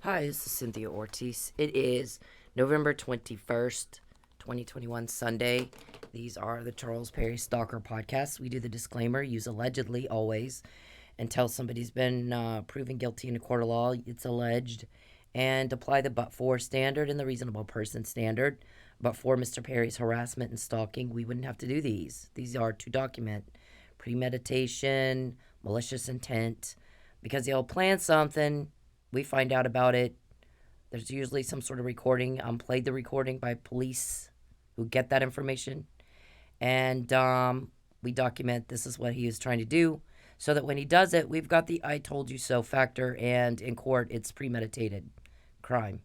Hi, this is Cynthia Ortiz. It is November 21st, 2021, Sunday. These are the Charles Perry Stalker podcasts. We do the disclaimer, use allegedly always. Until somebody's been proven guilty in a court of law, it's alleged. And apply the but for standard and the reasonable person standard. But for Mr. Perry's harassment and stalking, we wouldn't have to do these. These are to document premeditation, malicious intent, because they'll plan something, we find out about it. There's usually some sort of recording. Played the recording by police who get that information, and we document this is what he is trying to do, so that when he does it, we've got the "I told you so" factor, and in court, it's premeditated crime.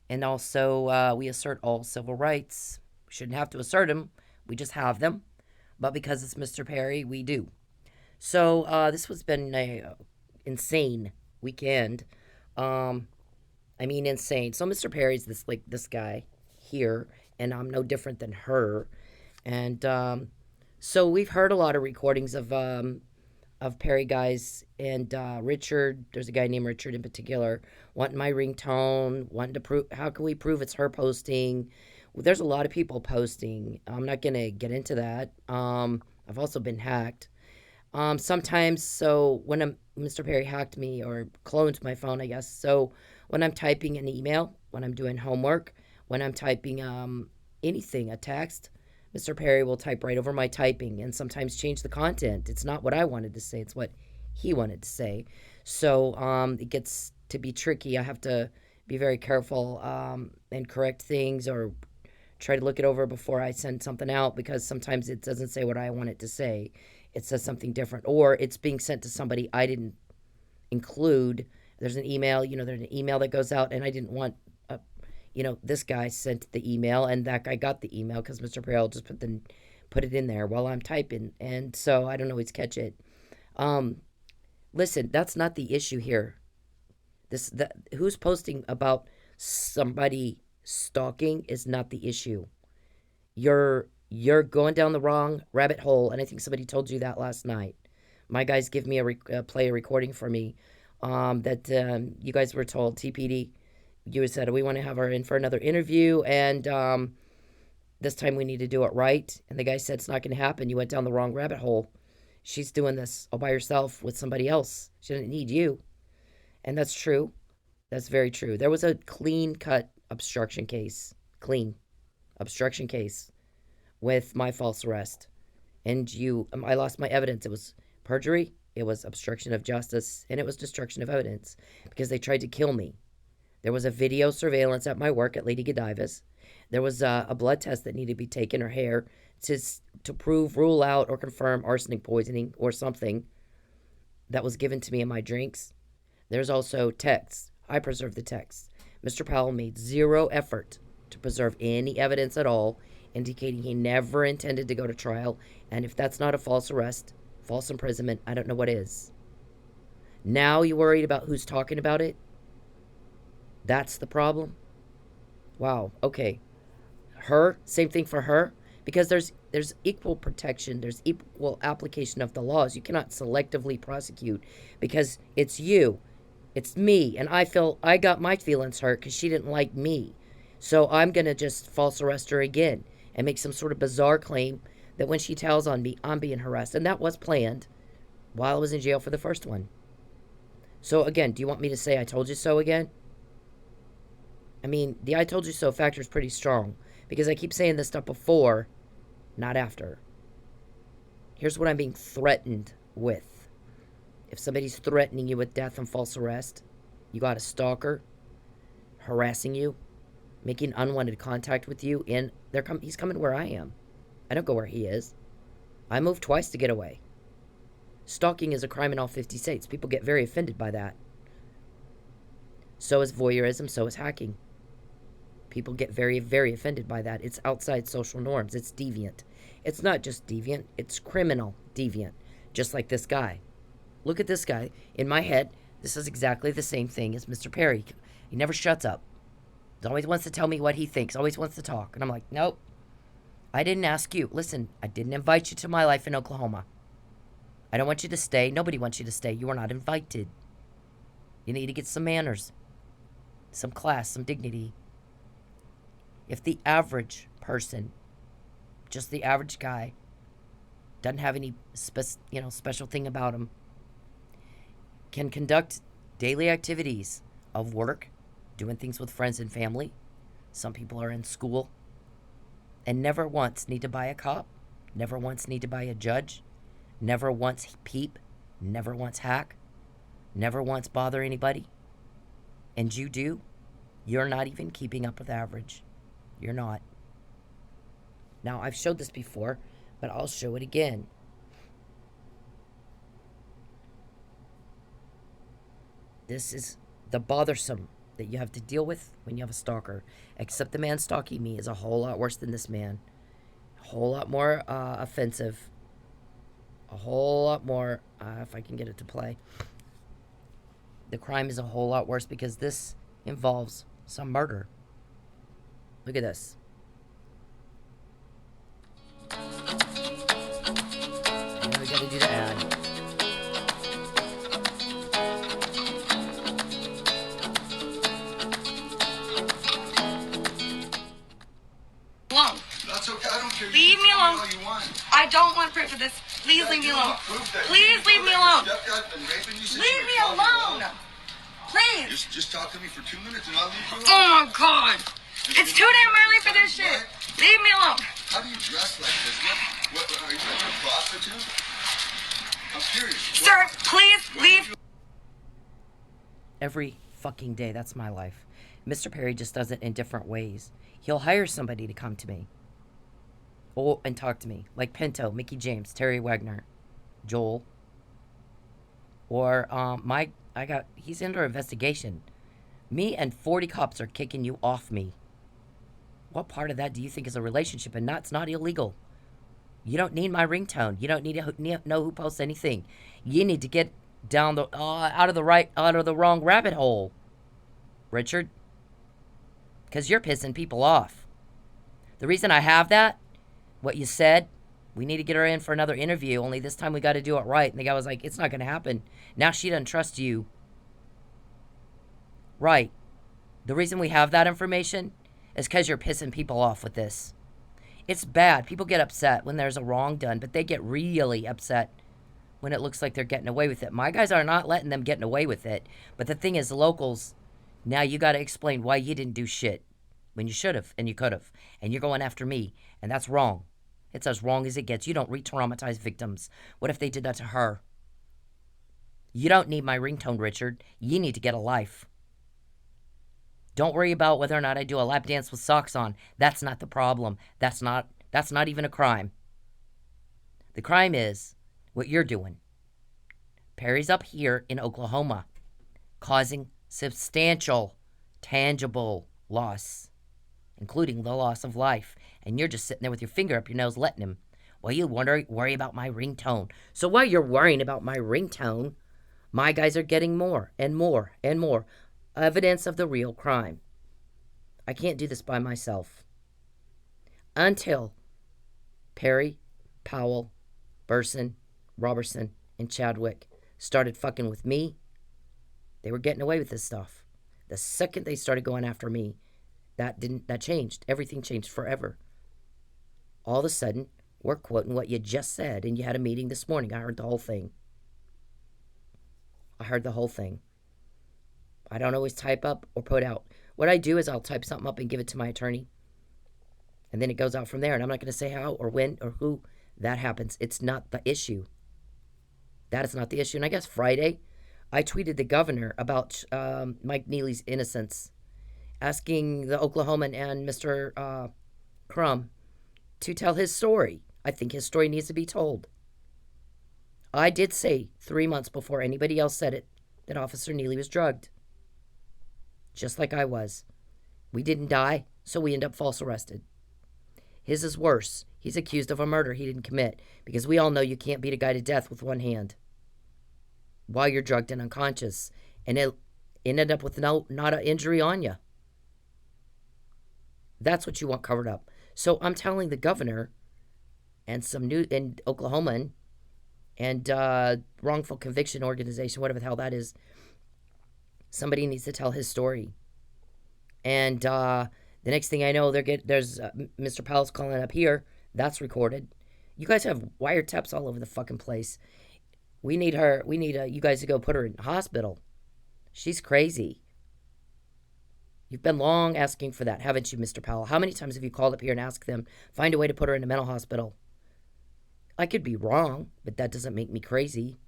And also, we assert all civil rights. We shouldn't have to assert them. We just have them. But because it's Mr. Perry, we do. So this has been a insane weekend. Um, I mean, insane. So Mr. Perry's this guy here, and I'm no different than her. And so we've heard a lot of recordings of Perry guys and Richard. There's a guy named Richard in particular wanting my ringtone, wanting to prove how can we prove it's her posting. Well, there's a lot of people posting. I'm not gonna get into that. I've also been hacked. Sometimes, so when Mr. Perry hacked me or cloned my phone, I guess. So when I'm typing an email, when I'm doing homework, when I'm typing anything, a text, Mr. Perry will type right over my typing and sometimes change the content. It's not what I wanted to say, it's what he wanted to say. So it gets to be tricky. I have to be very careful and correct things or try to look it over before I send something out because sometimes it doesn't say what I want it to say. It says something different, or it's being sent to somebody I didn't include. There's an email, there's an email that goes out, and I didn't want, this guy sent the email, and that guy got the email because Mr. Perry just put it in there while I'm typing, and so I don't always catch it. Um, Listen, that's not the issue here. Who's posting about somebody stalking is not the issue. You're going down the wrong rabbit hole, and I think somebody told you that last night. My guys give me play a recording for me that you guys were told TPD. You said we want to have her in for another interview, and this time we need to do it right. And the guy said it's not going to happen. You went down the wrong rabbit hole. She's doing this all by herself with somebody else. She doesn't need you, and that's true. That's very true. There was a clean cut obstruction case, clean obstruction case with my false arrest. And I lost my evidence. It was perjury, it was obstruction of justice, and it was destruction of evidence because they tried to kill me. There was a video surveillance at my work at Lady Godiva's. There was a blood test that needed to be taken, or hair, to, to prove, rule out, or confirm arsenic poisoning or something that was given to me in my drinks. There's also texts. I preserved the texts. Mr. Powell made zero effort to preserve any evidence at all, indicating he never intended to go to trial. And if that's not a false arrest, false imprisonment, I don't know what is. Now you worried about who's talking about it? That's the problem? Wow, okay. Her, same thing for her, because there's equal protection, there's equal application of the laws. You cannot selectively prosecute because it's you, it's me, and I got my feelings hurt because she didn't like me. So I'm gonna just false arrest her again and make some sort of bizarre claim that when she tells on me, I'm being harassed, and that was planned while I was in jail for the first one. So again, do you want me to say I told you so again? I mean, the "I told you so" factor is pretty strong because I keep saying this stuff before, not after. Here's what I'm being threatened with. If somebody's threatening you with death and false arrest, you got a stalker harassing you, making unwanted contact with you, and he's coming where I am. I don't go where he is. I moved twice to get away. Stalking is a crime in all 50 states. People get very offended by that. So is voyeurism, so is hacking. People get very, very offended by that. It's outside social norms. It's deviant. It's not just deviant, it's criminal deviant. Just like this guy. Look at this guy. In my head, this is exactly the same thing as Mr. Perry. He never shuts up. He always wants to tell me what he thinks, always wants to talk. And I'm like, nope, I didn't ask you. Listen, I didn't invite you to my life in Oklahoma. I don't want you to stay. Nobody wants you to stay. You are not invited. You need to get some manners. some class, some dignity. If the average person, just the average guy, doesn't have any special thing about him, can conduct daily activities of work, doing things with friends and family. Some people are in school and never once need to buy a cop, never once need to buy a judge, never once peep, never once hack, never once bother anybody. And you do, you're not even keeping up with average. You're not. Now, I've showed this before, but I'll show it again. This is the bothersome that you have to deal with when you have a stalker. Except the man stalking me is a whole lot worse than this man. A whole lot more offensive. A whole lot more, if I can get it to play. The crime is a whole lot worse because this involves some murder. Look at this. I know we gotta do the ad. Alone. That's okay. I don't care. Leave me alone. All you want. I don't want proof of this. Please leave me alone. Please leave me alone. Leave me alone. Please. Just talk to me for 2 minutes and I'll leave you alone. Oh my God. It's too damn early for this shit. Leave me alone. How do you dress like this? What are you a prostitute? I'm curious. Sir, please leave. Every fucking day. That's my life. Mr. Perry just does it in different ways. He'll hire somebody to come to me. Oh, and talk to me. Like Pinto, Mickey James, Terry Wagner, Joel. Or he's under investigation. Me and 40 cops are kicking you off me. What part of that do you think is a relationship? And it's not illegal. You don't need my ringtone. You don't need to know who posts anything. You need to get down the out of the wrong rabbit hole, Richard. Because you're pissing people off. The reason I have that, what you said, we need to get her in for another interview, only this time we got to do it right. And the guy was like, it's not going to happen. Now she doesn't trust you. Right. The reason we have that information is because you're pissing people off with this. It's bad. People get upset when there's a wrong done, but they get really upset when it looks like they're getting away with it. My guys are not letting them getting away with it. But the thing is, locals, now you got to explain why you didn't do shit when you should have and you could have. And you're going after me. And that's wrong. It's as wrong as it gets. You don't re-traumatize victims. What if they did that to her? You don't need my ringtone, Richard. You need to get a life. Don't worry about whether or not I do a lap dance with socks on. That's not the problem. That's not even a crime. The crime is what you're doing. Perry's up here in Oklahoma, causing substantial, tangible loss, including the loss of life. And you're just sitting there with your finger up your nose letting him. Well, you worry about my ringtone. So while you're worrying about my ringtone, my guys are getting more and more and more evidence of the real crime. I can't do this by myself. Until Perry, Powell, Burson, Robertson, and Chadwick started fucking with me, they were getting away with this stuff. The second they started going after me, that changed. Everything changed forever. All of a sudden, we're quoting what you just said, and you had a meeting this morning. I heard the whole thing. I don't always type up or put out. What I do is I'll type something up and give it to my attorney. And then it goes out from there. And I'm not going to say how or when or who that happens. It's not the issue. That is not the issue. And I guess Friday, I tweeted the governor about Mike Neely's innocence, asking the Oklahoman and Mr. Crum to tell his story. I think his story needs to be told. I did say 3 months before anybody else said it that Officer Neely was drugged. Just like I was. We didn't die, so we end up false arrested. His is worse. He's accused of a murder he didn't commit, because we all know you can't beat a guy to death with one hand while you're drugged and unconscious, and it ended up with not an injury on you. That's what you want covered up. So I'm telling the governor and some new in Oklahoma and wrongful conviction organization, whatever the hell that is, somebody needs to tell his story. And the next thing I know, there's Mr. Powell's calling up here. That's recorded. You guys have wiretaps all over the fucking place. We need her. We need you guys to go put her in hospital. She's crazy. You've been long asking for that, haven't you, Mr. Powell? How many times have you called up here and asked them, find a way to put her in a mental hospital? I could be wrong, but that doesn't make me crazy.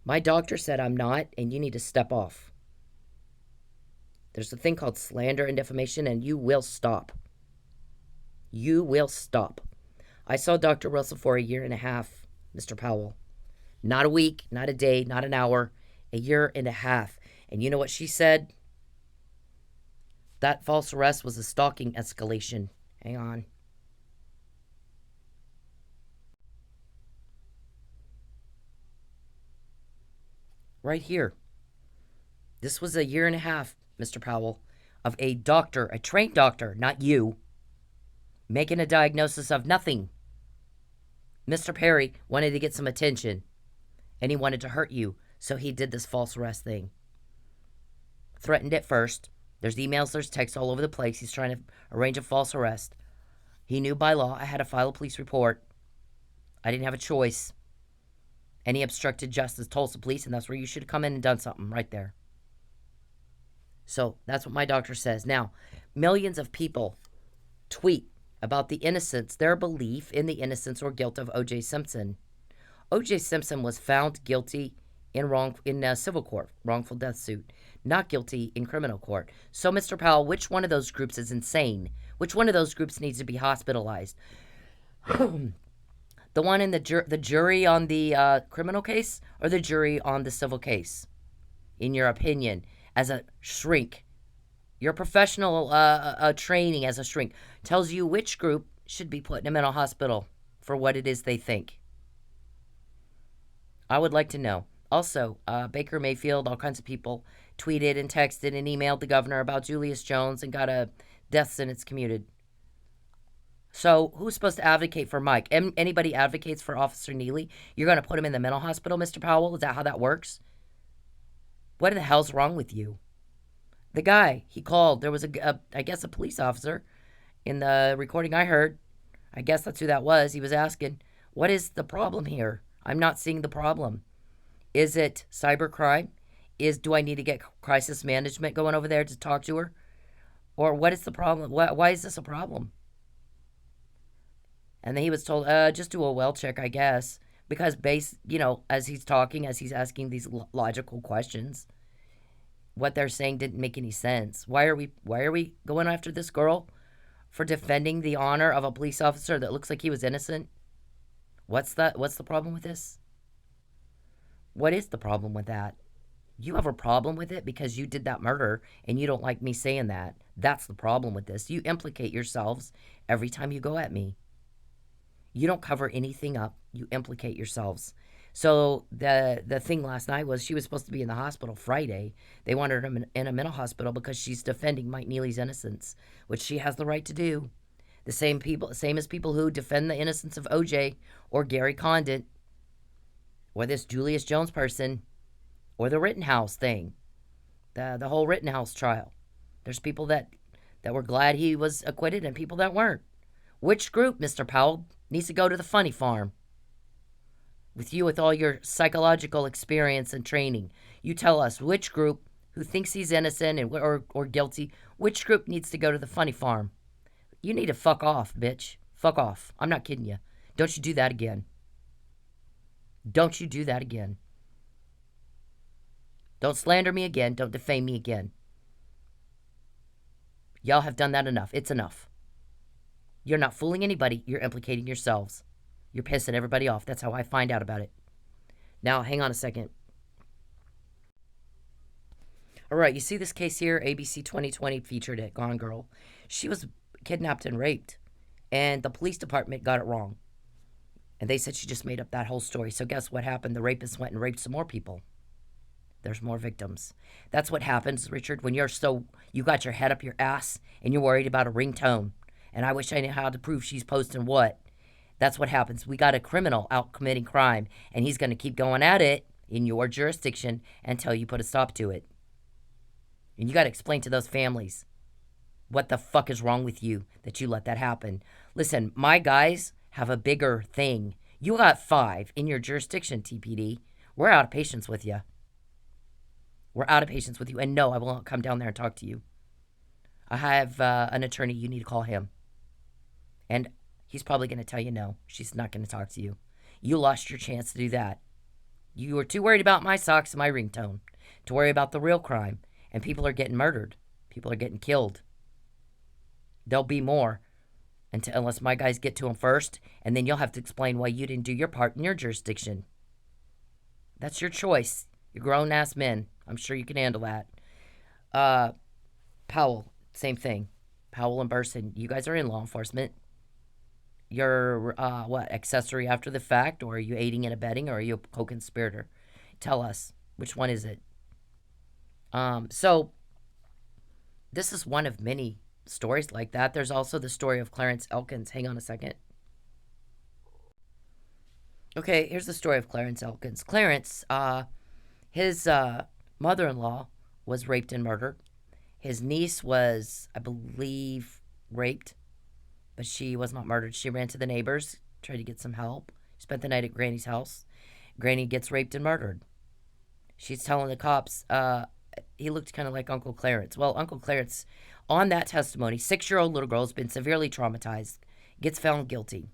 My doctor said I'm not, and you need to step off. There's a thing called slander and defamation, and you will stop. You will stop. I saw Dr. Russell for a year and a half, Mr. Powell. Not a week, not a day, not an hour, a year and a half. And you know what she said? That false arrest was a stalking escalation. Hang on. Right here. This was a year and a half, Mr. Powell, of a doctor, a trained doctor, not you, making a diagnosis of nothing. Mr. Perry wanted to get some attention, and he wanted to hurt you, so he did this false arrest thing. Threatened it first. There's emails, there's texts all over the place. He's trying to arrange a false arrest. He knew by law I had to file a police report. I didn't have a choice. And he obstructed justice, Tulsa police, and that's where you should have come in and done something right there. So that's what my doctor says. Now, millions of people tweet about the innocence, their belief in the innocence or guilt of O.J. Simpson. O.J. Simpson was found guilty in civil court, wrongful death suit, not guilty in criminal court. So, Mr. Powell, which one of those groups is insane? Which one of those groups needs to be hospitalized? The one in the jury on the criminal case, or the jury on the civil case? In your opinion, as a shrink, your professional training as a shrink tells you which group should be put in a mental hospital for what it is they think. I would like to know. Also, Baker Mayfield, all kinds of people tweeted and texted and emailed the governor about Julius Jones and got a death sentence commuted. So who's supposed to advocate for Mike? Anybody advocates for Officer Neely? You're going to put him in the mental hospital, Mr. Powell? Is that how that works? What the hell's wrong with you? The guy, he called. There was, I guess, a police officer in the recording I heard. I guess that's who that was. He was asking, what is the problem here? I'm not seeing the problem. Is it cybercrime? Do I need to get crisis management going over there to talk to her? Or what is the problem? Why is this a problem? And then he was told, just do a well check, I guess. Because as he's talking, as he's asking these logical questions, what they're saying didn't make any sense. Why are we going after this girl for defending the honor of a police officer that looks like he was innocent? What's the problem with this? What is the problem with that? You have a problem with it because you did that murder and you don't like me saying that. That's the problem with this. You implicate yourselves every time you go at me. You don't cover anything up. You implicate yourselves. So the thing last night was she was supposed to be in the hospital Friday. They wanted her in a mental hospital because she's defending Mike Neely's innocence, which she has the right to do. The same as people who defend the innocence of OJ or Gary Condit or this Julius Jones person or the Rittenhouse thing, the whole Rittenhouse trial. There's people that were glad he was acquitted and people that weren't. Which group, Mr. Powell, needs to go to the funny farm? With all your psychological experience and training, you tell us which group who thinks he's innocent or guilty, which group needs to go to the funny farm? You need to fuck off, bitch. Fuck off. I'm not kidding you. Don't you do that again. Don't you do that again. Don't slander me again. Don't defame me again. Y'all have done that enough. It's enough. You're not fooling anybody. You're implicating yourselves. You're pissing everybody off. That's how I find out about it. Now, hang on a second. All right, you see this case here? ABC 2020 featured it. Gone Girl. She was kidnapped and raped, and the police department got it wrong. And they said she just made up that whole story. So guess what happened? The rapist went and raped some more people. There's more victims. That's what happens, Richard, when you got your head up your ass and you're worried about a ringtone. And I wish I knew how to prove she's posting what. That's what happens. We got a criminal out committing crime, and he's going to keep going at it in your jurisdiction until you put a stop to it. And you got to explain to those families what the fuck is wrong with you that you let that happen. Listen, my guys have a bigger thing. You got 5 in your jurisdiction, TPD. We're out of patience with you. We're out of patience with you. And no, I will not come down there and talk to you. I have an attorney. You need to call him. And he's probably going to tell you no. She's not going to talk to you. You lost your chance to do that. You were too worried about my socks and my ringtone to worry about the real crime. And people are getting murdered. People are getting killed. There'll be more unless my guys get to them first. And then you'll have to explain why you didn't do your part in your jurisdiction. That's your choice. You're grown-ass men. I'm sure you can handle that. Powell, same thing. Powell and Burson, you guys are in law enforcement. You're, accessory after the fact? Or are you aiding and abetting? Or are you a co-conspirator? Tell us. Which one is it? So, this is one of many stories like that. There's also the story of Clarence Elkins. Hang on a second. Okay, here's the story of Clarence Elkins. Clarence, his mother-in-law was raped and murdered. His niece was, I believe, raped, but she was not murdered. She ran to the neighbors, tried to get some help, spent the night at Granny's house. Granny gets raped and murdered. She's telling the cops, he looked kind of like Uncle Clarence. Well, Uncle Clarence, on that testimony, 6-year-old little girl has been severely traumatized, gets found guilty.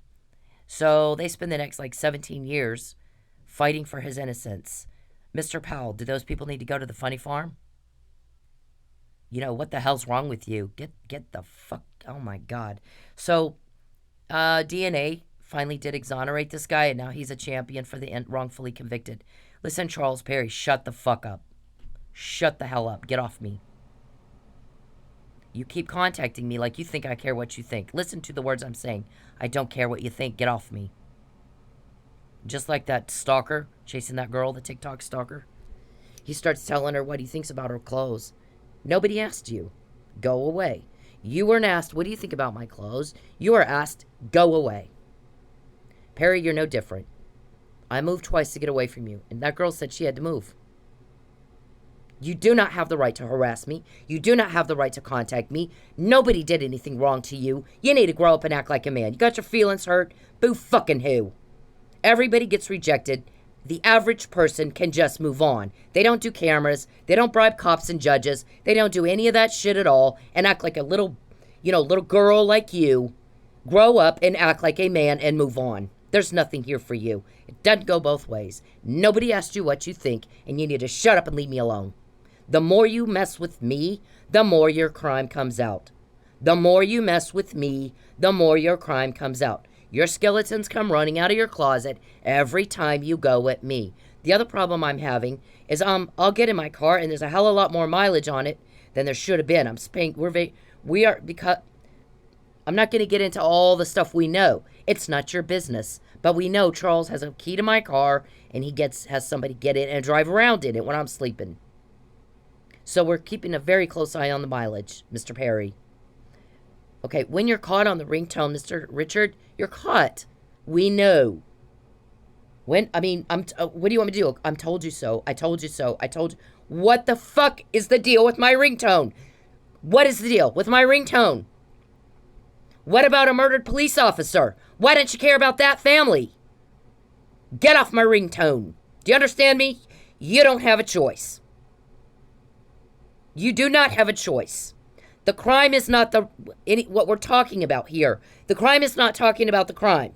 So they spend the next 17 years fighting for his innocence. Mr. Powell, do those people need to go to the funny farm? You know, what the hell's wrong with you? Get the fuck, oh my God. So, DNA finally did exonerate this guy, and now he's a champion for the wrongfully convicted. Listen, Charles Perry, shut the fuck up. Shut the hell up. Get off me. You keep contacting me like you think I care what you think. Listen to the words I'm saying. I don't care what you think. Get off me. Just like that stalker chasing that girl, the TikTok stalker. He starts telling her what he thinks about her clothes. Nobody asked you. Go away. You weren't asked, what do you think about my clothes? You were asked, go away. Perry, you're no different. I moved twice to get away from you, and that girl said she had to move. You do not have the right to harass me. You do not have the right to contact me. Nobody did anything wrong to you. You need to grow up and act like a man. You got your feelings hurt? Boo fucking who? Everybody gets rejected. The average person can just move on. They don't do cameras. They don't bribe cops and judges. They don't do any of that shit at all and act like a little girl like you. Grow up and act like a man and move on. There's nothing here for you. It doesn't go both ways. Nobody asked you what you think, and you need to shut up and leave me alone. The more you mess with me, the more your crime comes out. The more you mess with me, the more your crime comes out. Your skeletons come running out of your closet every time you go at me. The other problem I'm having is I'll get in my car and there's a hell of a lot more mileage on it than there should have been. Because I'm not going to get into all the stuff we know. It's not your business. But we know Charles has a key to my car and he has somebody get in and drive around in it when I'm sleeping. So we're keeping a very close eye on the mileage, Mr. Perry. Okay, when you're caught on the ringtone, Mr. Richard, you're caught. We know. What do you want me to do? I'm told you so. I told you so. What the fuck is the deal with my ringtone? What is the deal with my ringtone? What about a murdered police officer? Why don't you care about that family? Get off my ringtone. Do you understand me? You don't have a choice. You do not have a choice. The crime is not what we're talking about here. The crime is not talking about the crime.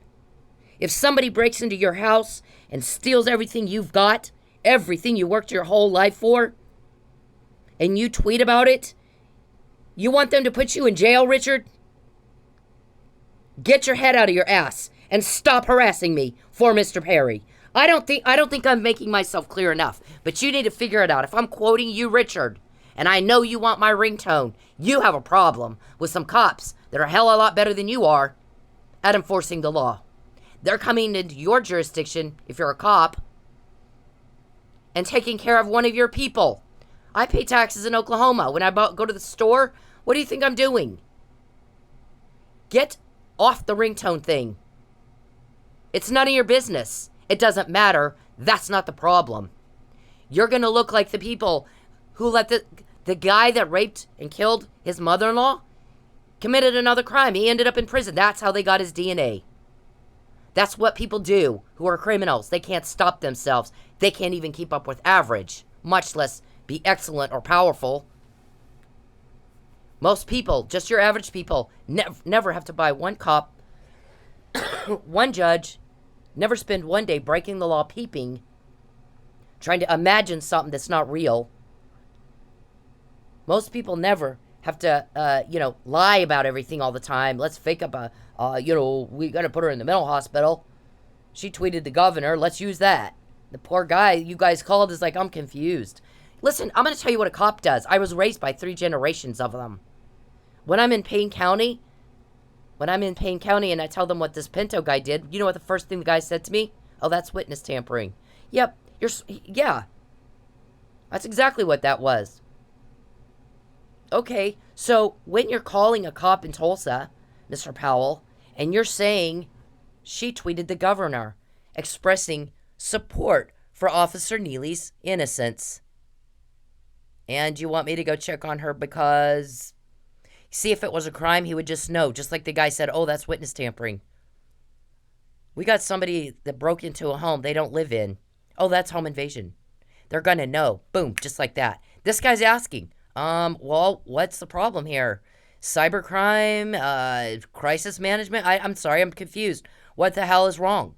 If somebody breaks into your house and steals everything you've got, everything you worked your whole life for, and you tweet about it, you want them to put you in jail, Richard? Get your head out of your ass and stop harassing me for Mr. Perry. I don't think I'm making myself clear enough, but you need to figure it out. If I'm quoting you, Richard, and I know you want my ringtone, you have a problem with some cops that are a hell of a lot better than you are at enforcing the law. They're coming into your jurisdiction, if you're a cop, and taking care of one of your people. I pay taxes in Oklahoma. When I go to the store, what do you think I'm doing? Get off the ringtone thing. It's none of your business. It doesn't matter. That's not the problem. You're going to look like the people who let The guy that raped and killed his mother-in-law committed another crime. He ended up in prison. That's how they got his DNA. That's what people do who are criminals. They can't stop themselves. They can't even keep up with average, much less be excellent or powerful. Most people, just your average people, never have to buy one cop, one judge, never spend one day breaking the law peeping, trying to imagine something that's not real. Most people never have to, lie about everything all the time. Let's fake up we got to put her in the mental hospital. She tweeted the governor. Let's use that. The poor guy you guys called is like, I'm confused. Listen, I'm going to tell you what a cop does. I was raised by 3 generations of them. When I'm in Payne County and I tell them what this Pinto guy did, you know what the first thing the guy said to me? Oh, that's witness tampering. Yep, yeah. That's exactly what that was. Okay, so when you're calling a cop in Tulsa, Mr. Powell, and you're saying she tweeted the governor expressing support for Officer Neely's innocence, and you want me to go check on her because, see, if it was a crime, he would just know, just like the guy said, oh, that's witness tampering. We got somebody that broke into a home they don't live in. Oh, that's home invasion. They're gonna know. Boom, just like that. This guy's asking, well, what's the problem here? Cybercrime, crisis management? I'm sorry, I'm confused. What the hell is wrong?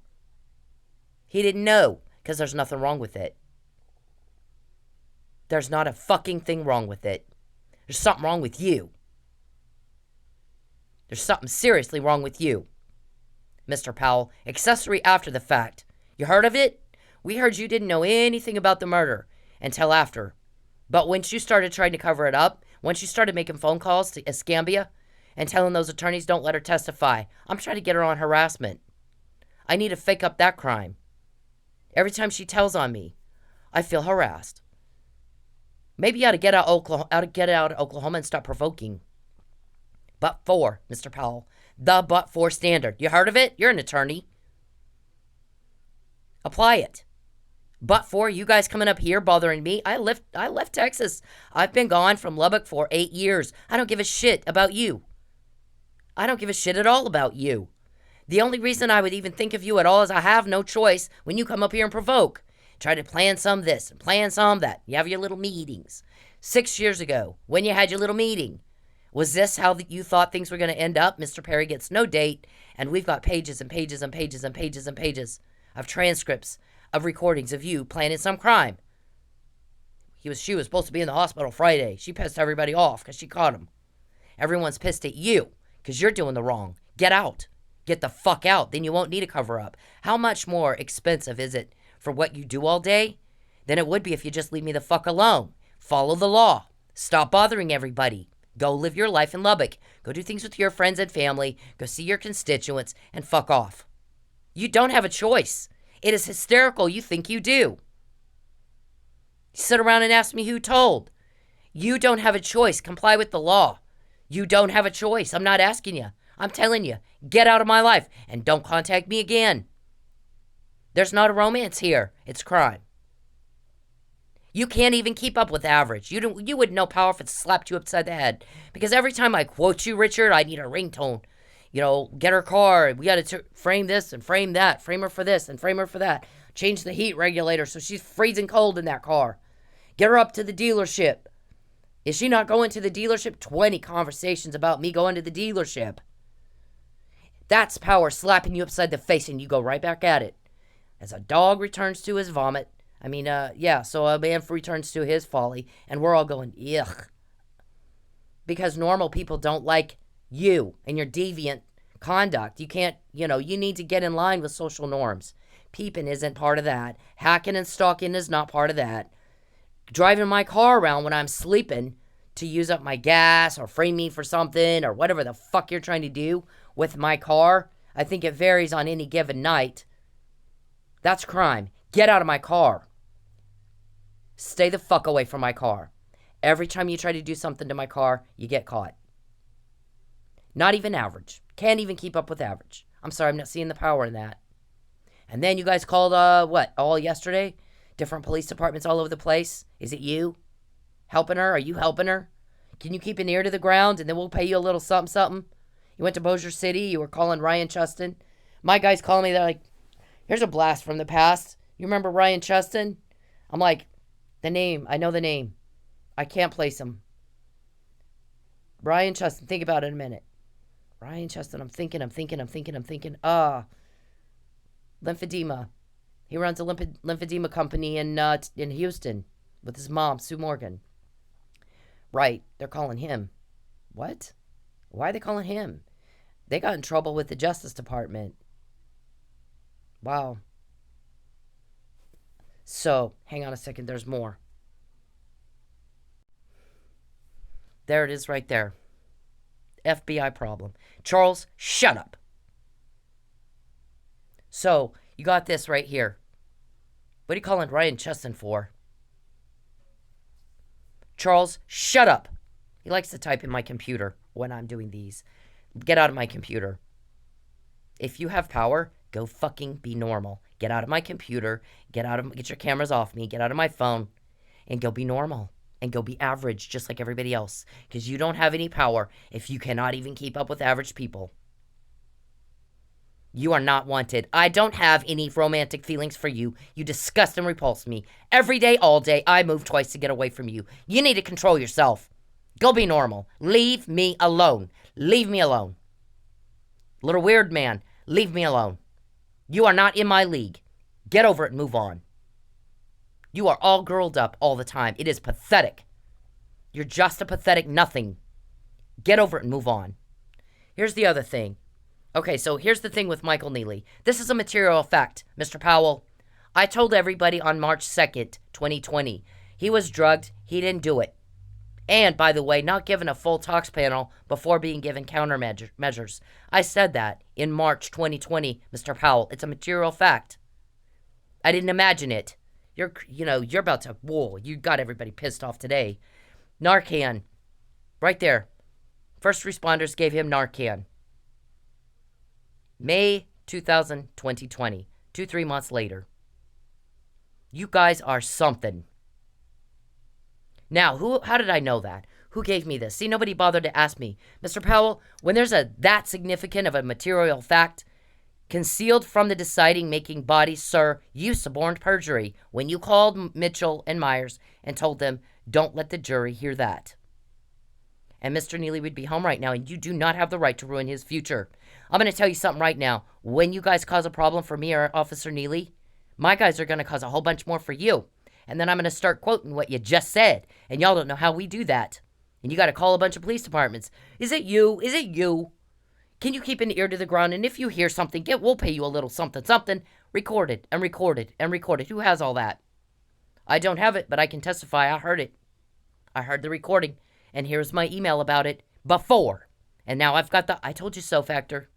He didn't know, because there's nothing wrong with it. There's not a fucking thing wrong with it. There's something wrong with you. There's something seriously wrong with you, Mr. Powell. Accessory after the fact. You heard of it? We heard you didn't know anything about the murder until after. But once you started trying to cover it up, once you started making phone calls to Escambia and telling those attorneys don't let her testify, I'm trying to get her on harassment. I need to fake up that crime. Every time she tells on me, I feel harassed. Maybe you ought to get out of Oklahoma and stop provoking. But for, Mr. Powell, the but-for standard. You heard of it? You're an attorney. Apply it. But for you guys coming up here bothering me, I left Texas. I've been gone from Lubbock for 8 years. I don't give a shit about you. I don't give a shit at all about you. The only reason I would even think of you at all is I have no choice when you come up here and provoke. Try to plan some this and plan some that. You have your little meetings. 6 years ago, when you had your little meeting, was this how you thought things were going to end up? Mr. Perry gets no date, and we've got pages and pages and pages and pages and pages of transcripts of recordings of you planning some crime. She was supposed to be in the hospital Friday. She pissed everybody off because she caught him. Everyone's pissed at you because you're doing the wrong. Get out. Get the fuck out. Then you won't need a cover up. How much more expensive is it for what you do all day than it would be if you just leave me the fuck alone? Follow the law. Stop bothering everybody. Go live your life in Lubbock. Go do things with your friends and family. Go see your constituents and fuck off. You don't have a choice. It is hysterical you think you do. You sit around and ask me who told. You don't have a choice. Comply with the law. You don't have a choice. I'm not asking you. I'm telling you, get out of my life and don't contact me again. There's not a romance here. It's crime. You can't even keep up with average. You wouldn't know Powell if it slapped you upside the head. Because every time I quote you, Richard, I need a ringtone. Get her car. We got to frame this and frame that. Frame her for this and frame her for that. Change the heat regulator so she's freezing cold in that car. Get her up to the dealership. Is she not going to the dealership? 20 conversations about me going to the dealership. That's Power slapping you upside the face and you go right back at it. As a dog returns to his vomit. So a man returns to his folly. And we're all going, ugh. Because normal people don't like you and your deviant conduct. You can't, you need to get in line with social norms. Peeping isn't part of that. Hacking and stalking is not part of that. Driving my car around when I'm sleeping to use up my gas or frame me for something or whatever the fuck you're trying to do with my car. I think it varies on any given night. That's crime. Get out of my car. Stay the fuck away from my car. Every time you try to do something to my car, you get caught. Not even average. Can't even keep up with average. I'm sorry, I'm not seeing the power in that. And then you guys called, all yesterday? Different police departments all over the place? Is it you? Helping her? Are you helping her? Can you keep an ear to the ground and then we'll pay you a little something, something? You went to Bossier City. You were calling Ryan Chustin. My guys calling me. They're like, here's a blast from the past. You remember Ryan Chustin? I'm like, the name. I know the name. I can't place him. Ryan Chustin. Think about it in a minute. Ryan Chustin. I'm thinking. Lymphedema. He runs a lymphedema company in Houston with his mom, Sue Morgan. Right. They're calling him. What? Why are they calling him? They got in trouble with the Justice Department. Wow. So, hang on a second. There's more. There it is right there. FBI problem. Charles, shut up. So, you got this right here. What are you calling Ryan Chustin for? Charles, shut up. He likes to type in my computer when I'm doing these. Get out of my computer. If you have power, go fucking be normal. Get out of my computer. Get your cameras off me. Get out of my phone. And go be normal. And go be average just like everybody else. Because you don't have any power if you cannot even keep up with average people. You are not wanted. I don't have any romantic feelings for you. You disgust and repulse me. Every day, all day, I move twice to get away from you. You need to control yourself. Go be normal. Leave me alone. Leave me alone. Little weird man, leave me alone. You are not in my league. Get over it and move on. You are all girled up all the time. It is pathetic. You're just a pathetic nothing. Get over it and move on. Here's the other thing. Okay, so here's the thing with Michael Neely. This is a material fact, Mr. Powell. I told everybody on March 2nd, 2020, he was drugged. He didn't do it. And, by the way, not given a full talks panel before being given countermeasures. I said that in March 2020, Mr. Powell. It's a material fact. I didn't imagine it. You're about to, whoa, you got everybody pissed off today. Narcan, right there. First responders gave him Narcan. May 2020, 2-3 months later. You guys are something. Now, how did I know that? Who gave me this? See, nobody bothered to ask me. Mr. Powell, when there's that significant of a material fact, concealed from the deciding making body, sir, you suborned perjury when you called Mitchell and Myers and told them, don't let the jury hear that. And Mr. Neely would be home right now, and you do not have the right to ruin his future. I'm going to tell you something right now. When you guys cause a problem for me or Officer Neely, my guys are going to cause a whole bunch more for you. And then I'm going to start quoting what you just said. And y'all don't know how we do that. And you got to call a bunch of police departments. Is it you? Is it you? Can you keep an ear to the ground? And if you hear something, we'll pay you a little something. Recorded and recorded and recorded. Who has all that? I don't have it, but I can testify. I heard it. I heard the recording. And here's my email about it before. And now I've got the I told you so factor.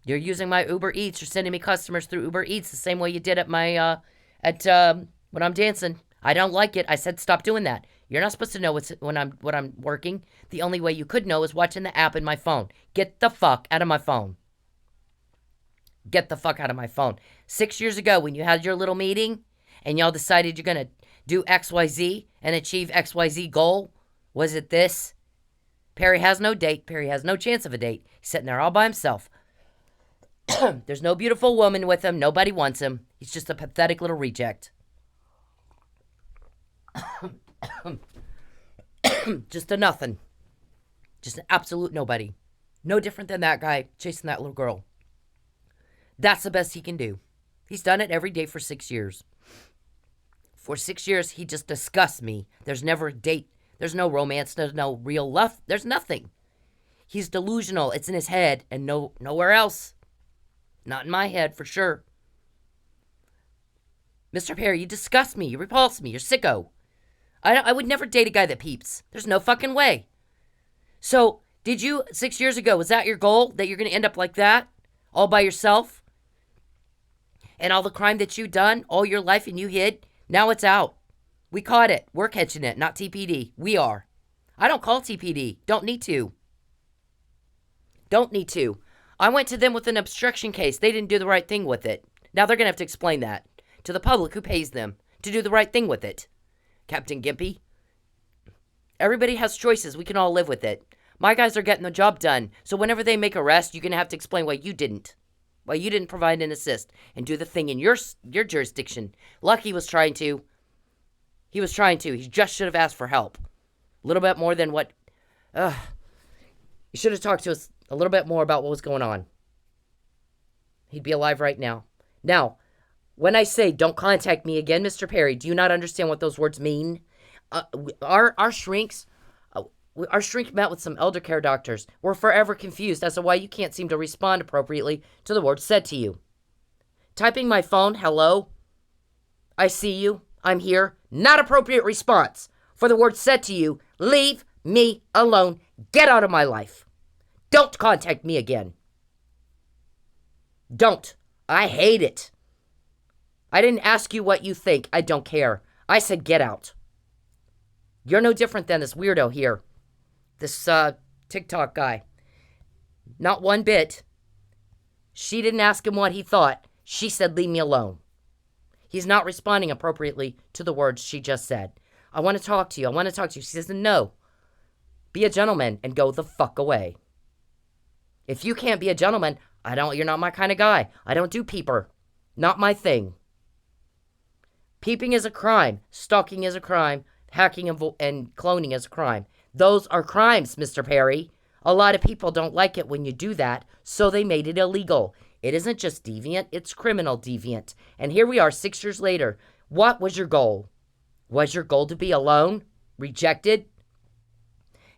You're using my Uber Eats. You're sending me customers through Uber Eats the same way you did at my when I'm dancing. I don't like it. I said stop doing that. You're not supposed to know when I'm working. The only way you could know is watching the app in my phone. Get the fuck out of my phone. Get the fuck out of my phone. 6 years ago when you had your little meeting and y'all decided you're going to do XYZ and achieve XYZ goal, was it this? Perry has no date. Perry has no chance of a date. He's sitting there all by himself. There's no beautiful woman with him. Nobody wants him. He's just a pathetic little reject. Just a nothing. Just an absolute nobody. No different than that guy chasing that little girl. That's the best he can do. He's done it every day for 6 years. For 6 years, he just disgusts me. There's never a date. There's no romance. There's no real love. There's nothing. He's delusional. It's in his head and nowhere else. Not in my head, for sure. Mr. Perry, you disgust me. You repulse me. You're sicko. I would never date a guy that peeps. There's no fucking way. So, did you, 6 years ago, was that your goal? That you're going to end up like that? All by yourself? And all the crime that you done all your life and you hid? Now it's out. We caught it. We're catching it, not TPD. We are. I don't call TPD. Don't need to. Don't need to. I went to them with an obstruction case. They didn't do the right thing with it. Now they're going to have to explain that to the public who pays them to do the right thing with it. Captain Gimpy. Everybody has choices. We can all live with it. My guys are getting the job done. So whenever they make arrest, you're going to have to explain why you didn't. Why you didn't provide an assist and do the thing in your jurisdiction. Lucky was trying to. He was trying to. He just should have asked for help. A little bit more than what... You should have talked to us a little bit more about what was going on. He'd be alive right now. Now, when I say don't contact me again, Mr. Perry, do you not understand what those words mean? Our shrinks met with some elder care doctors. We're forever confused as to why you can't seem to respond appropriately to the words said to you. Typing my phone, hello, I see you, I'm here, not appropriate response. For the words said to you, leave me alone, get out of my life. Don't contact me again. Don't. I hate it. I didn't ask you what you think. I don't care. I said get out. You're no different than this weirdo here. This TikTok guy. Not one bit. She didn't ask him what he thought. She said leave me alone. He's not responding appropriately to the words she just said. I want to talk to you. I want to talk to you. She says no. Be a gentleman and go the fuck away. If you can't be a gentleman, you're not my kind of guy. I don't do peeper. Not my thing. Peeping is a crime. Stalking is a crime. Hacking and cloning is a crime. Those are crimes, Mr. Perry. A lot of people don't like it when you do that, so they made it illegal. It isn't just deviant, it's criminal deviant. And here we are 6 years later. What was your goal? Was your goal to be alone? Rejected?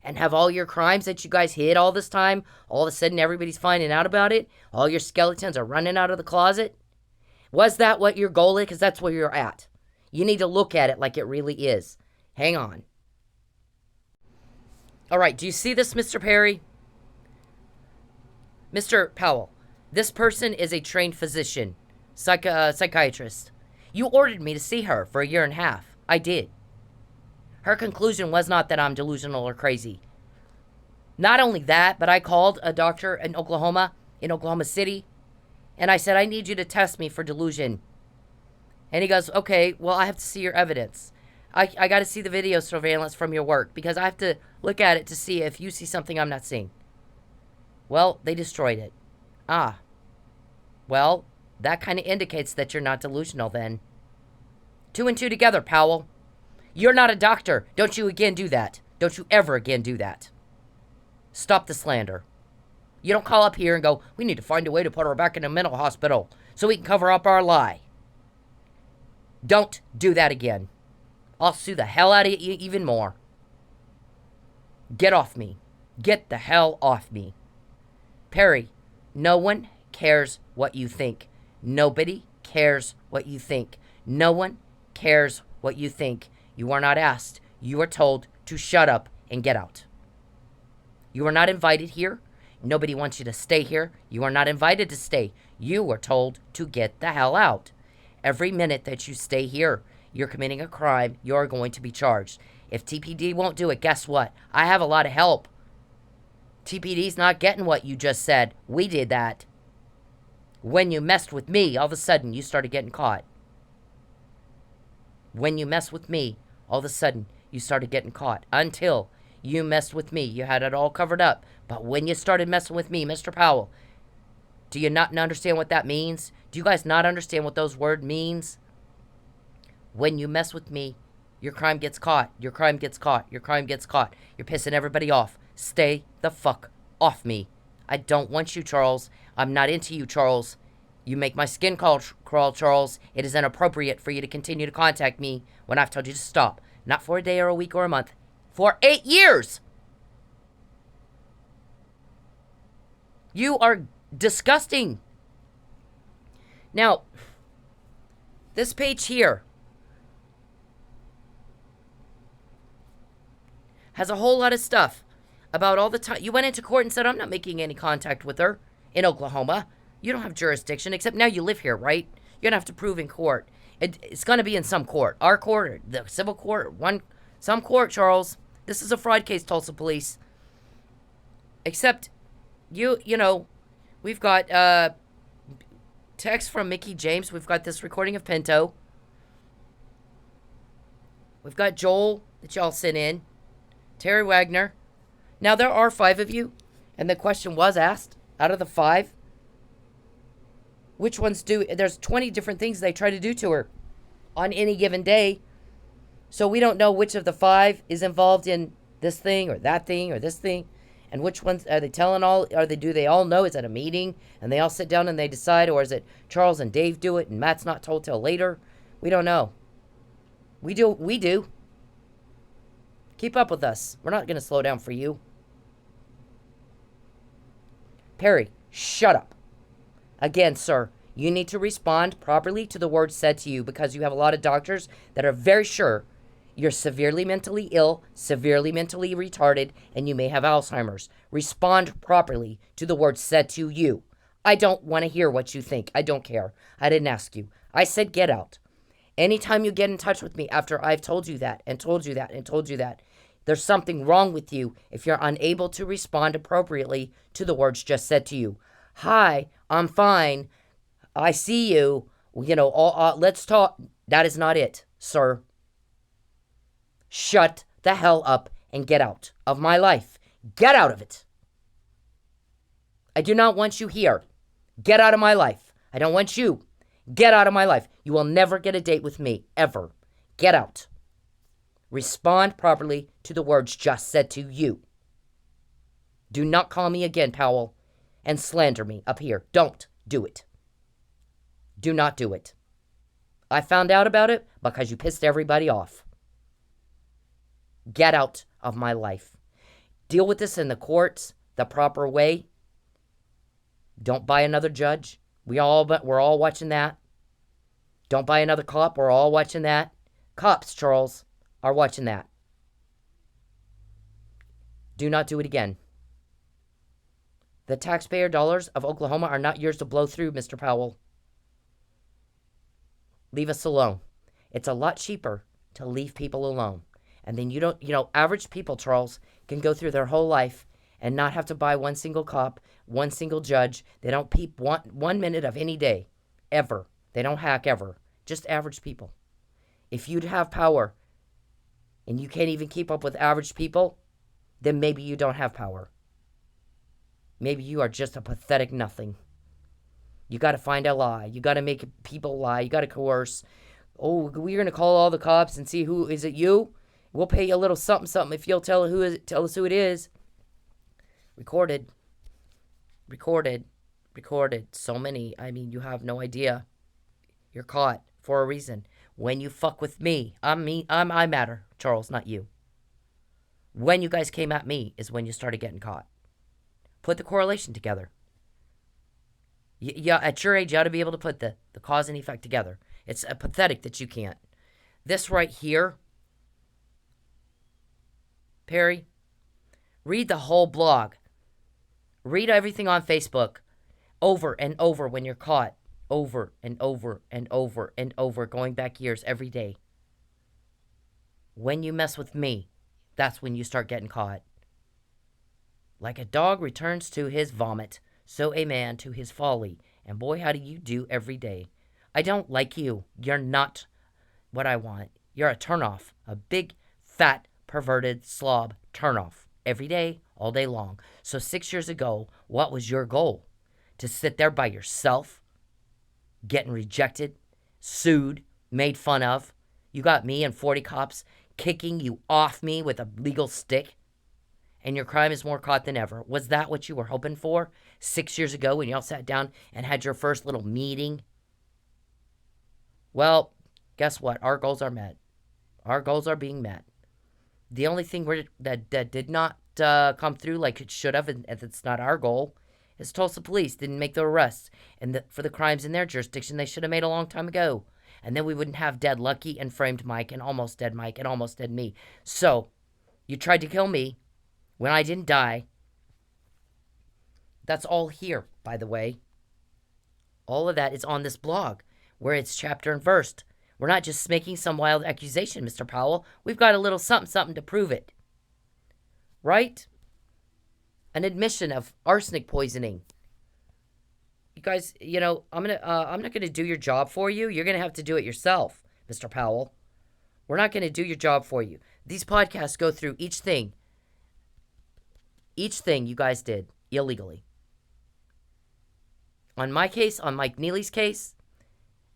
And have all your crimes that you guys hid all this time, all of a sudden everybody's finding out about it? All your skeletons are running out of the closet? Was that what your goal is? Because that's where you're at. You need to look at it like it really is. Hang on. All right, do you see this, Mr. Perry? Mr. Powell, this person is a trained physician, psychiatrist. You ordered me to see her for 1.5 years. I did. Her conclusion was not that I'm delusional or crazy. Not only that, but I called a doctor in Oklahoma City, and I said, I need you to test me for delusion. And he goes, okay, well, I have to see your evidence. I got to see the video surveillance from your work because I have to look at it to see if you see something I'm not seeing. Well, they destroyed it. Well, that kind of indicates that you're not delusional then. 2 and 2 together, Powell. You're not a doctor. Don't you again do that. Don't you ever again do that. Stop the slander. You don't call up here and go, we need to find a way to put her back in a mental hospital so we can cover up our lie. Don't do that again. I'll sue the hell out of you even more. Get off me. Get the hell off me. Perry, no one cares what you think. Nobody cares what you think. No one cares what you think. You are not asked. You are told to shut up and get out. You are not invited here. Nobody wants you to stay here. You are not invited to stay. You were told to get the hell out. Every minute that you stay here, you're committing a crime. You're going to be charged. If TPD won't do it, guess what? I have a lot of help. TPD's not getting what you just said. We did that. When you messed with me, all of a sudden, you started getting caught. When you messed with me, all of a sudden, you started getting caught. Until you messed with me, you had it all covered up. But when you started messing with me, Mr. Powell, do you not understand what that means? Do you guys not understand what those words means? When you mess with me, your crime gets caught. Your crime gets caught. Your crime gets caught. You're pissing everybody off. Stay the fuck off me. I don't want you, Charles. I'm not into you, Charles. You make my skin crawl, Charles. It is inappropriate for you to continue to contact me when I've told you to stop. Not for a day or a week or a month. For 8 years! You are disgusting. Now, this page here has a whole lot of stuff about all the time. You went into court and said, I'm not making any contact with her in Oklahoma. You don't have jurisdiction, except now you live here, right? You're going to have to prove in court. It's going to be in some court. Our court, or the civil court, some court, Charles. This is a fraud case, Tulsa police. Except, you know, we've got text from Mickey James. We've got this recording of Pinto. We've got Joel that y'all sent in. Terry Wagner. Now, there are 5 of you. And the question was asked, out of the 5, which ones do... There's 20 different things they try to do to her on any given day. So we don't know which of the 5 is involved in this thing or that thing or this thing. And which ones are they telling all? Do they all know? Is it a meeting and they all sit down and they decide? Or is it Charles and Dave do it and Matt's not told till later? We don't know. We do. Keep up with us. We're not going to slow down for you. Perry, shut up. Again, sir, you need to respond properly to the words said to you because you have a lot of doctors that are very sure you're severely mentally ill, severely mentally retarded, and you may have Alzheimer's. Respond properly to the words said to you. I don't want to hear what you think. I don't care. I didn't ask you. I said get out. Anytime you get in touch with me after I've told you that and told you that and told you that, there's something wrong with you if you're unable to respond appropriately to the words just said to you. Hi, I'm fine. I see you. Let's talk. That is not it, sir. Shut the hell up and get out of my life. Get out of it. I do not want you here. Get out of my life. I don't want you. Get out of my life. You will never get a date with me, ever. Get out. Respond properly to the words just said to you. Do not call me again, Powell, and slander me up here. Don't do it. Do not do it. I found out about it because you pissed everybody off. Get out of my life. Deal with this in the courts the proper way. Don't buy another judge. We're all watching that. Don't buy another cop. We're all watching that. Cops, Charles, are watching that. Do not do it again. The taxpayer dollars of Oklahoma are not yours to blow through, Mr. Powell. Leave us alone. It's a lot cheaper to leave people alone. And then average people, Charles, can go through their whole life and not have to buy one single cop, one single judge. They don't peep 1 minute of any day, ever. They don't hack ever. Just average people. If you'd have power and you can't even keep up with average people, then maybe you don't have power. Maybe you are just a pathetic nothing. You got to find a lie. You got to make people lie. You got to coerce. Oh, we're going to call all the cops and see who, is it you? We'll pay you a little something if you'll tell us who it is. Recorded. So many. I mean, you have no idea. You're caught for a reason. When you fuck with me, I matter, Charles, not you. When you guys came at me is when you started getting caught. Put the correlation together. Yeah, at your age, you ought to be able to put the cause and effect together. It's pathetic that you can't. This right here, Perry, read the whole blog. Read everything on Facebook over and over when you're caught. Over and over and over and over, going back years every day. When you mess with me, that's when you start getting caught. Like a dog returns to his vomit, so a man to his folly. And boy, how do you do every day. I don't like you. You're not what I want. You're a turnoff. A big, fat, perverted slob turnoff. Every day, all day long. So 6 years ago, what was your goal? To sit there by yourself, getting rejected, sued, made fun of. You got me and 40 cops kicking you off me with a legal stick. And your crime is more caught than ever. Was that what you were hoping for 6 years ago when y'all sat down and had your first little meeting? Well, guess what? Our goals are met. Our goals are being met. The only thing that did not come through like it should have, and it's not our goal, is Tulsa police didn't make the arrests. And for the crimes in their jurisdiction, they should have made a long time ago. And then we wouldn't have Dead Lucky and Framed Mike and Almost Dead Mike and Almost Dead me. So, you tried to kill me when I didn't die. That's all here, by the way. All of that is on this blog, where it's chapter and verse. We're not just making some wild accusation, Mr. Powell. We've got a little something to prove it. Right? An admission of arsenic poisoning. You guys, I'm not gonna do your job for you. You're gonna have to do it yourself, Mr. Powell. We're not going to do your job for you. These podcasts go through each thing you guys did illegally. On my case, on Mike Neely's case,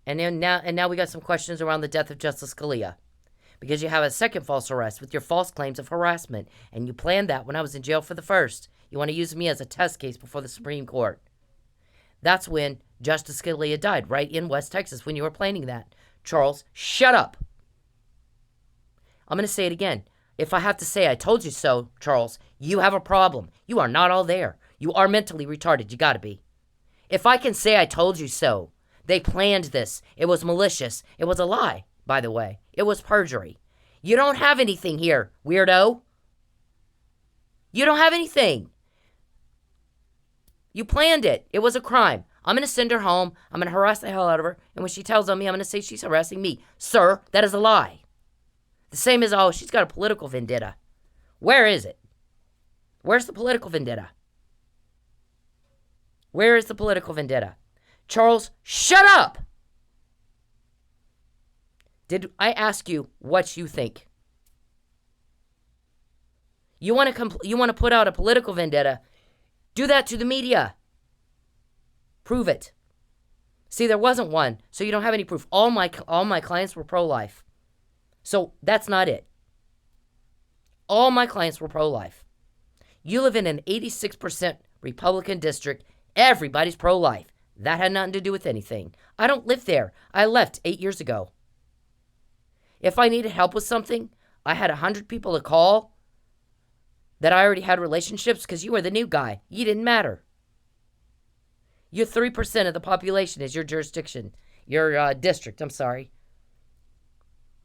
and now we got some questions around the death of Justice Scalia. Because you have a second false arrest with your false claims of harassment. And you planned that when I was in jail for the first. You want to use me as a test case before the Supreme Court. That's when Justice Scalia died, right in West Texas, when you were planning that. Charles, shut up. I'm going to say it again. If I have to say I told you so, Charles, you have a problem. You are not all there. You are mentally retarded. You got to be. If I can say I told you so, they planned this. It was malicious. It was a lie, by the way. It was perjury. You don't have anything here, weirdo. You don't have anything. You planned it. It was a crime. I'm going to send her home. I'm going to harass the hell out of her. And when she tells on me, I'm going to say she's harassing me. Sir, that is a lie. The same as, oh, she's got a political vendetta. Where is it? Where's the political vendetta? Where is the political vendetta? Charles, shut up! Did I ask you what you think? You want to put out a political vendetta? Do that to the media. Prove it. See, there wasn't one, so you don't have any proof. All my clients were pro-life. So that's not it. All my clients were pro-life. You live in an 86% Republican district. Everybody's pro-life. That had nothing to do with anything. I don't live there. I left 8 years ago. If I needed help with something, I had 100 people to call that I already had relationships because you were the new guy. You didn't matter. You're 3% of the population is your jurisdiction. Your district, I'm sorry.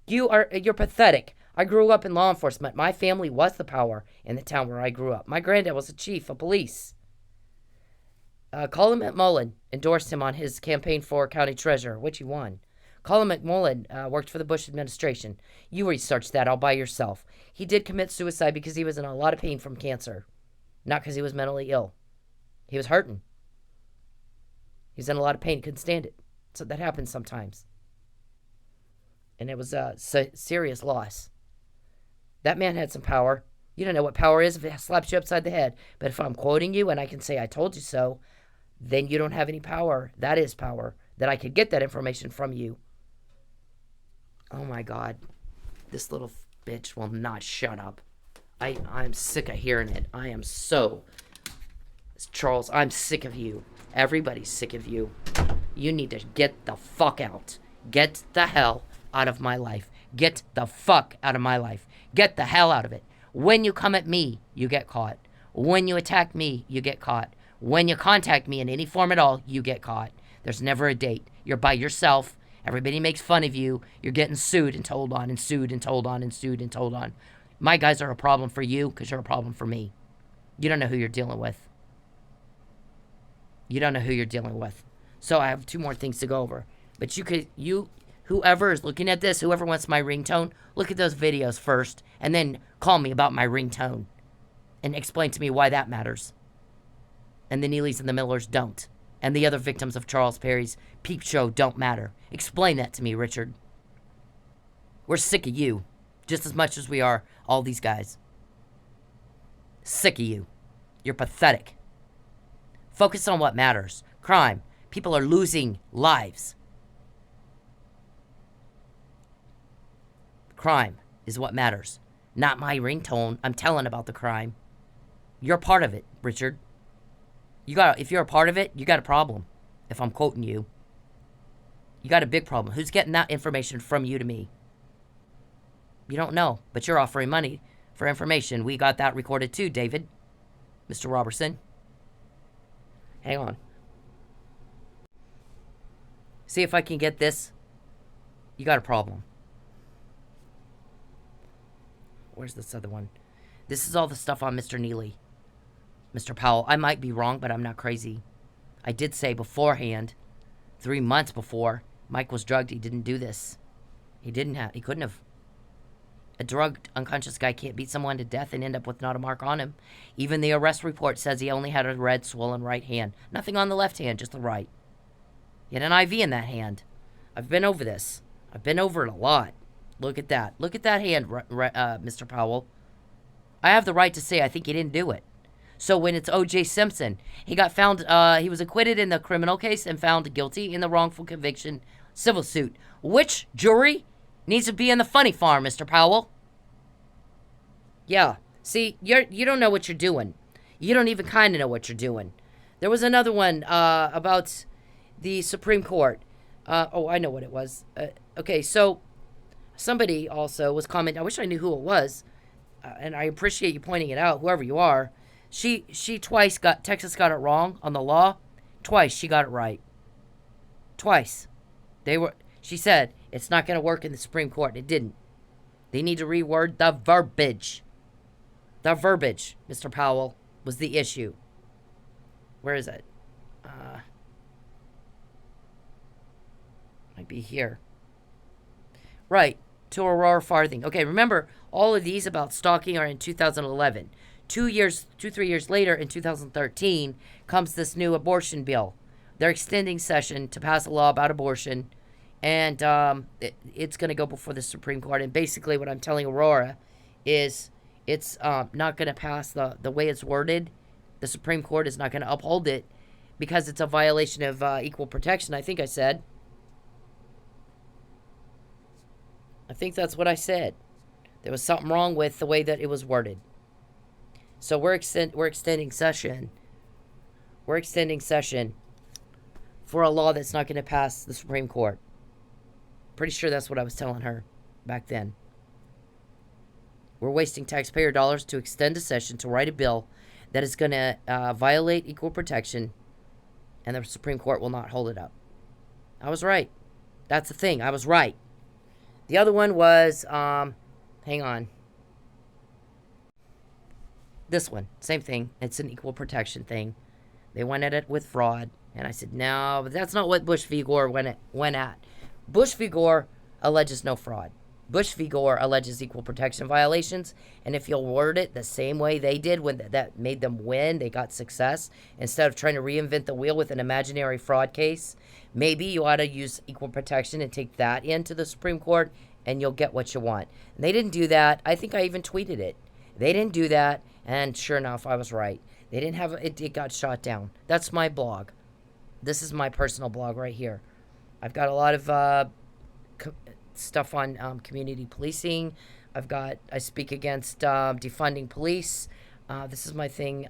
You're pathetic. I grew up in law enforcement. My family was the power in the town where I grew up. My granddad was a chief of police. Colin McMullen endorsed him on his campaign for county treasurer, which he won. Colin McMullen worked for the Bush administration. You research that all by yourself. He did commit suicide because he was in a lot of pain from cancer, not because he was mentally ill. He was hurting. He was in a lot of pain, couldn't stand it. So that happens sometimes. And it was a serious loss. That man had some power. You don't know what power is if it slaps you upside the head. But if I'm quoting you and I can say I told you so, then you don't have any power. That is power. That I could get that information from you. Oh my God. This little bitch will not shut up. I'm sick of hearing it. I am so... Charles, I'm sick of you. Everybody's sick of you. You need to get the fuck out. Get the hell out of my life. Get the fuck out of my life. Get the hell out of it. When you come at me, you get caught. When you attack me, you get caught. When you contact me in any form at all, you get caught. There's never a date. You're by yourself. Everybody makes fun of you. You're getting sued and told on and sued and told on and sued and told on. My guys are a problem for you because you're a problem for me. You don't know who you're dealing with. You don't know who you're dealing with. So I have 2 more things to go over. But whoever is looking at this, whoever wants my ringtone, look at those videos first and then call me about my ringtone and explain to me why that matters. And the Neelys and the Millers don't. And the other victims of Charles Perry's peep show don't matter. Explain that to me, Richard. We're sick of you, just as much as we are all these guys. Sick of you. You're pathetic. Focus on what matters. Crime. People are losing lives. Crime is what matters. Not my ringtone. I'm telling about the crime. You're part of it, Richard. If you're a part of it, you got a problem. If I'm quoting you. You got a big problem. Who's getting that information from you to me? You don't know, but you're offering money for information. We got that recorded too, David. Mr. Robertson. Hang on. See if I can get this. You got a problem. Where's this other one? This is all the stuff on Mr. Neely. Mr. Powell. I might be wrong, but I'm not crazy. I did say beforehand, 3 months before, Mike was drugged. He didn't do this. He couldn't have. A drugged, unconscious guy can't beat someone to death and end up with not a mark on him. Even the arrest report says he only had a red, swollen right hand. Nothing on the left hand, just the right. He had an IV in that hand. I've been over this. I've been over it a lot. Look at that. Look at that hand, Mr. Powell. I have the right to say I think he didn't do it. So when it's O.J. Simpson, he got found, he was acquitted in the criminal case and found guilty in the wrongful conviction civil suit. Which jury needs to be in the funny farm, Mr. Powell? Yeah. See, you don't know what you're doing. You don't even kind of know what you're doing. There was another one about the Supreme Court. I know what it was. Okay, so somebody also was commenting. I wish I knew who it was, and I appreciate you pointing it out, whoever you are. She twice Texas got it wrong on the law. Twice she got it right. Twice. She said it's not going to work in the Supreme Court. It didn't. They need to reword the verbiage. The verbiage, Mr. Powell, was the issue. Where is it? Might be here. Right. To Aurora Farthing. Okay, remember, all of these about stalking are in 2011. 3 years later, in 2013, comes this new abortion bill. They're extending session to pass a law about abortion, and it's going to go before the Supreme Court. And basically what I'm telling Aurora is it's not going to pass the way it's worded. The Supreme Court is not going to uphold it because it's a violation of equal protection, I think I said. I think that's what I said. There was something wrong with the way that it was worded. So we're extending session. We're extending session for a law that's not going to pass the Supreme Court. Pretty sure that's what I was telling her back then. We're wasting taxpayer dollars to extend a session to write a bill that is going to violate equal protection, and the Supreme Court will not hold it up. I was right. That's the thing. I was right. The other one was, hang on. This one, same thing. It's an equal protection thing. They went at it with fraud. And I said, no, but that's not what Bush v. Gore went at. Bush v. Gore alleges no fraud. Bush v. Gore alleges equal protection violations. And if you'll word it the same way they did when that made them win, they got success, instead of trying to reinvent the wheel with an imaginary fraud case, maybe you ought to use equal protection and take that into the Supreme Court, and you'll get what you want. And they didn't do that. I think I even tweeted it. They didn't do that, and sure enough, I was right. They didn't have it. It got shot down. That's my blog. This is my personal blog right here. I've got a lot of stuff on community policing. I speak against defunding police. This is my thing.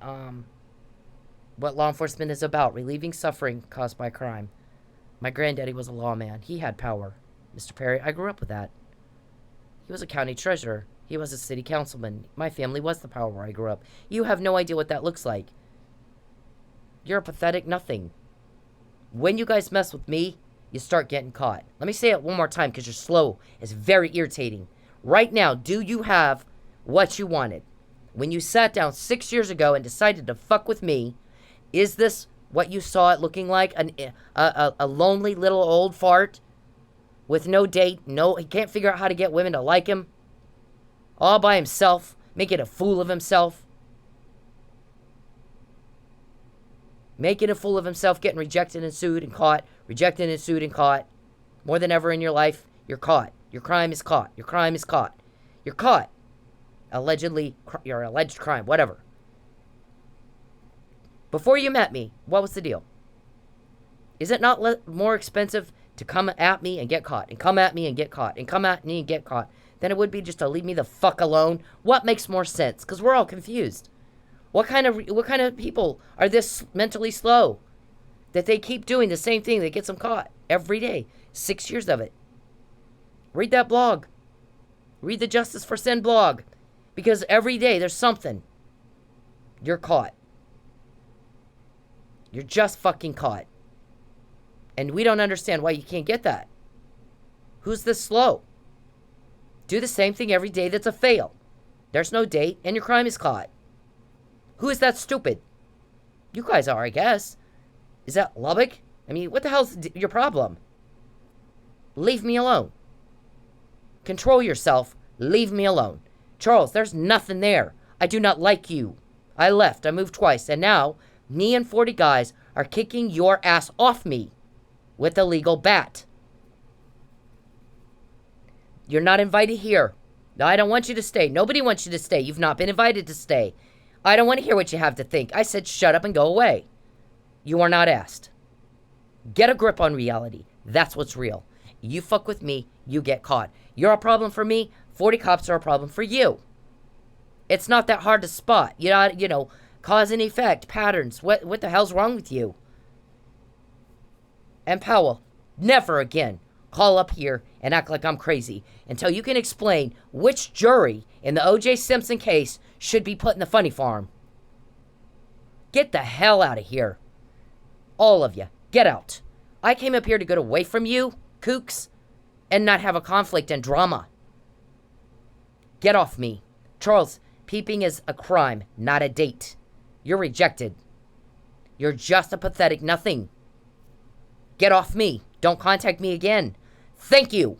What law enforcement is about: relieving suffering caused by crime. My granddaddy was a lawman. He had power, Mr. Perry. I grew up with that. He was a county treasurer. He was a city councilman. My family was the power where I grew up. You have no idea what that looks like. You're a pathetic nothing. When you guys mess with me, you start getting caught. Let me say it one more time because you're slow. It's very irritating. Right now, do you have what you wanted? When you sat down 6 years ago and decided to fuck with me, is this what you saw it looking like? A lonely little old fart with no date, he can't figure out how to get women to like him, all by himself, making a fool of himself. Making a fool of himself, getting rejected and sued and caught, rejected and sued and caught. More than ever in your life, you're caught. Your crime is caught. Your crime is caught. You're caught. Allegedly, your alleged crime, whatever. Before you met me, what was the deal? Is it not more expensive to come at me and get caught, and come at me and get caught, and come at me and get caught, than it would be just to leave me the fuck alone? What makes more sense? Because we're all confused. What kind of people are this mentally slow that they keep doing the same thing that gets them caught every day? 6 years of it. Read that blog. Read the Justice for Sin blog. Because every day there's something. You're caught. You're just fucking caught. And we don't understand why you can't get that. Who's this slow? Do the same thing every day that's a fail. There's no date and your crime is caught. Who is that stupid? You guys are, I guess. Is that Lubbock? I mean, what the hell's your problem? Leave me alone. Control yourself. Leave me alone. Charles, there's nothing there. I do not like you. I left. I moved twice. And now, me and 40 guys are kicking your ass off me with a legal bat. You're not invited here. I don't want you to stay. Nobody wants you to stay. You've not been invited to stay. I don't want to hear what you have to think. I said shut up and go away. You are not asked. Get a grip on reality. That's what's real. You fuck with me, you get caught. You're a problem for me, 40 cops are a problem for you. It's not that hard to spot. Cause and effect, patterns. What the hell's wrong with you? And Powell, never again call up here and act like I'm crazy until you can explain which jury in the O.J. Simpson case should be put in the funny farm. Get the hell out of here. All of you, get out. I came up here to get away from you, kooks, and not have a conflict and drama. Get off me. Charles, peeping is a crime, not a date. You're rejected. You're just a pathetic nothing. Get off me. Don't contact me again. Thank you.